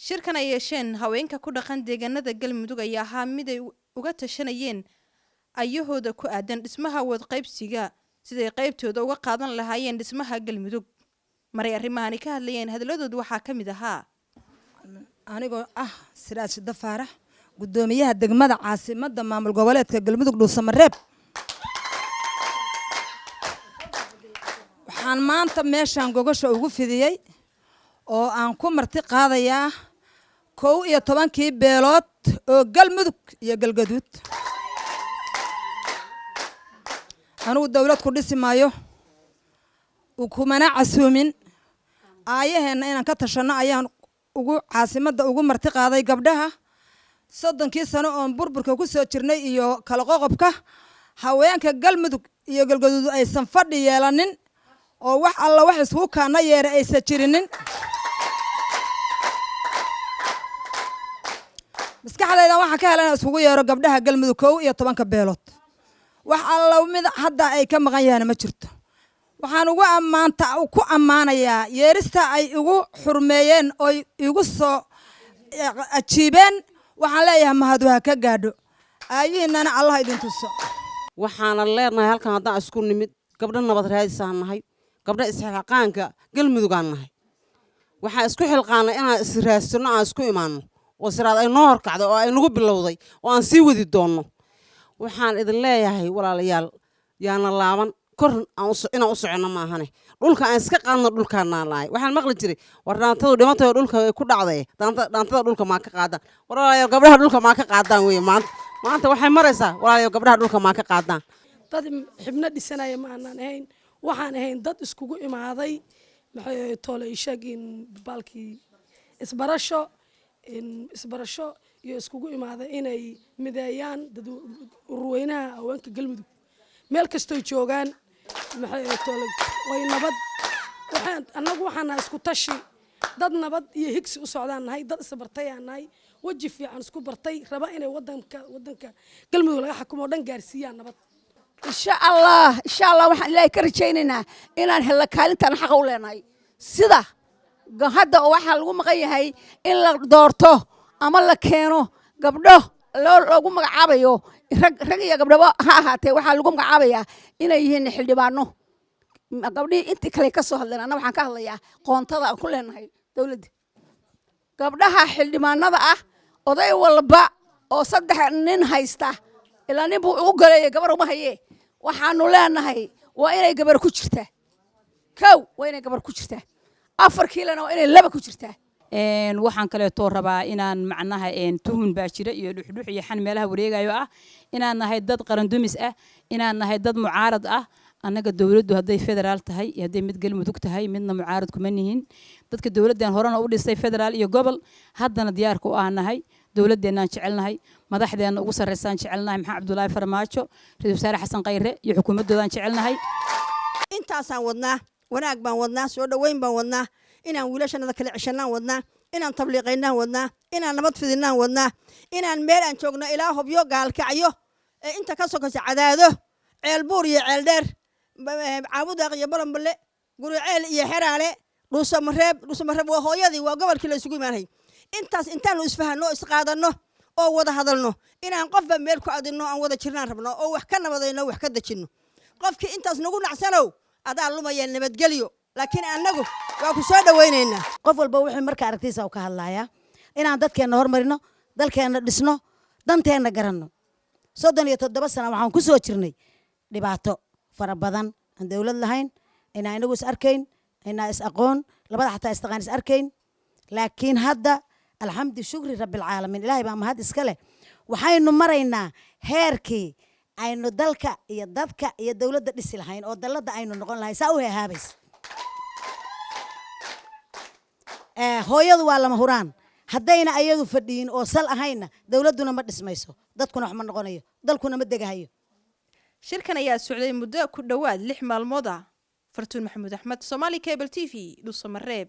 shirkan ay yeesheen haweenka ku dhaqan deegaanada Galmudug ayaa ahaa mid ay uga tashanayeen ayahooda ku aadan dhismaha wad qaybsiga siday qaybtooda uga qaadan lahaayeen dhismaha Galmudug maray arrimahan ka hadlayeen hadalladoodu waxaa kamid ahaa anigoo Siraaj Dafaarax gudoomiyaha degmada caasimadda maamul goboleedka Galmudug Dhuusamareeb waxaan maanta meeshan gogosha ugu fidiyay oo aan ku marti qaadayaa 11 beelood oo Galmudug iyo Galgaduud anu dawlad ku dhismaayo ukumana casuumin ayaheena inaan ka tashano ayaan ugu caasimadda ugu marti qaaday gabdhaha 30 sano oo burburka ku soo jirnay iyo kala qoqobka haweenka Galmudug iyo Galgaduud aysan fadhi yeelanin oo wax alla wax isku kaana yeeray aysan jirinin maskaxdayda waxa ka helan isugu yeero gabdhaha Galmudug 11 beelood wax alla mid hadda ay ka maqan yahay ma jirto waxaan ugu ku ammaanayaa yeerista ay ugu xurmeeyeen oo igu soo ajiibeen waxaan leeyahay mahad waa ka gaadho ayiinana Allah idin tuso waxaan leenahay halkan hadda isku nimid gabdha nabad raadisanahay gabdha isxilqaanka Galmudug aan nahay waxa isku xilqaanay inaan israasino aan isku imaano oo siraad ay noo horkacdo oo ay nagu bilowday oo aan sii wadi doono waxaan idin leeyahay walaalayaal yaana laaban kor inaan u socono ma ahane dhulka aan iska qaadno dhulkaana laay waxaan maqli jiray war dhaantadu dhimatay dhulka ay ku dhacday dhaantada dhulka ma ka qaadaan walaalayaal gabdhaha dhulka ma ka qaadaan way maanta waxay maraysaa walaalayaal gabdhaha dhulka ma ka qaadaan dad xibna dhisanaya ma aanan ahayn waxaan ahayn dad iskugu imaaday maxay toole ishagin balkii isbarasho iyo iskugu imaaday inay mideeyaan dad urweynaha haweenka Galmudug meel kasto joogan maxay toole way nabad waxaan isku tashi dad nabad iyo higsi u socdaan nahay dad isbartayaan nahay waji fiican isku bartay raba inay wadanka Galmudug laga xukumo dhan gaarsiiyaan nabad إن شاء الله وحنا لا يكرجيننا إن هلا كالنتنا حق ولنا سدا هذا واحد لقوم غيهاي إلا دورته أما لا كانوا قبله لو لقوم عابيو رجع قبله ها تي واحد لقوم عابيا إن يهين حل دبانو قبلي أنت كلي كسر هذا أنا وحنا كهلا يا قانطة كلنا هاي دولد قبلها حل دبانو بقى وضي والبا وصدق نين هايسته إلا نبو أقول قبر ما هي وحنو لنا وين قبر كشرته وين قبر كشرته أفرك لنا وين لبا كشرته waxaan kale too rabaa inaan macnaha tuhun baashira iyo dhuxdhux iyo xan meelaha wareegayo inaan nahay dad qaran dumis inaan nahay dad mucaarad annaga dawladdu haday federaal tahay iyo haday mid Galmudug tahay midna mucaarad kuma nihin dadka dawladdan horena u dhisay federaal iyo gobol haddana diyaar ku nahay dawladdeena jecelnahay madaxdeena ugu sareeysan jecelnahay maxaa Cabdullaahi Farmaajo Ra'iisul Wasaare Xasan Qayre iyo xukuumadoodan jecelnahay intaasaan wadnaa wanaag baan wadnaa soo dhaweyn baan wadnaa inaan wiilashanada kala cishanaan wadnaa inaan tabliiqaynaan wadnaa inaan nabad fidinaan wadnaa inaan meel aan joogno ilaa hubyo gaalkacyo inta ka sokaysa cadaado ceel buur iyo ceel dheer caabudaaq iyo balanballe guri ceel iyo xeraale dhuusamareeb waa hooyadii waa gobolkii la isugu imaanay intaas intaanu isfahanno isqaadanno oo wada hadalno inaan qofba meel ku adinno aan wada jirnaan rabno oo wax ka nabadayno wax ka dajinno qofkii intaas nagu nacsanow adaa lumaya nabadgelyo laakiin annagu waa ku soo dhaweynaynaa qof walba wuxuu marka aragtiisa ka hadlayaa inaan dadkeena hormarino dalkeena dhisno danteena garanno 37 sano waxaan ku soo jirnay dhibaato fara badan aan dawlad lahayn inaan inagu is arkayn inaan is aqoon labada xataa istaqaan is arkayn laakiin hadda alxamdu shukri rabbil caalamiin ilaahay baa mahad iska leh waxaynu maraynaa heerkii aynu dalka iyo dadka iyo dawladda dhisi lahayn oo dalada aynu noqon lahayn saa u heehaabays hooyadu waa lama huraan haddayna ayadu fadhiin oo sal ahayna dawladuna ma dhismayso dadkuna wax ma noqonayo dalkuna ma degahayo shirkan ayaa socday muddo ku dhawaad 6 maalmood Fartuun Maxamuud Axmed Somali Cable TV Dhuusamareeb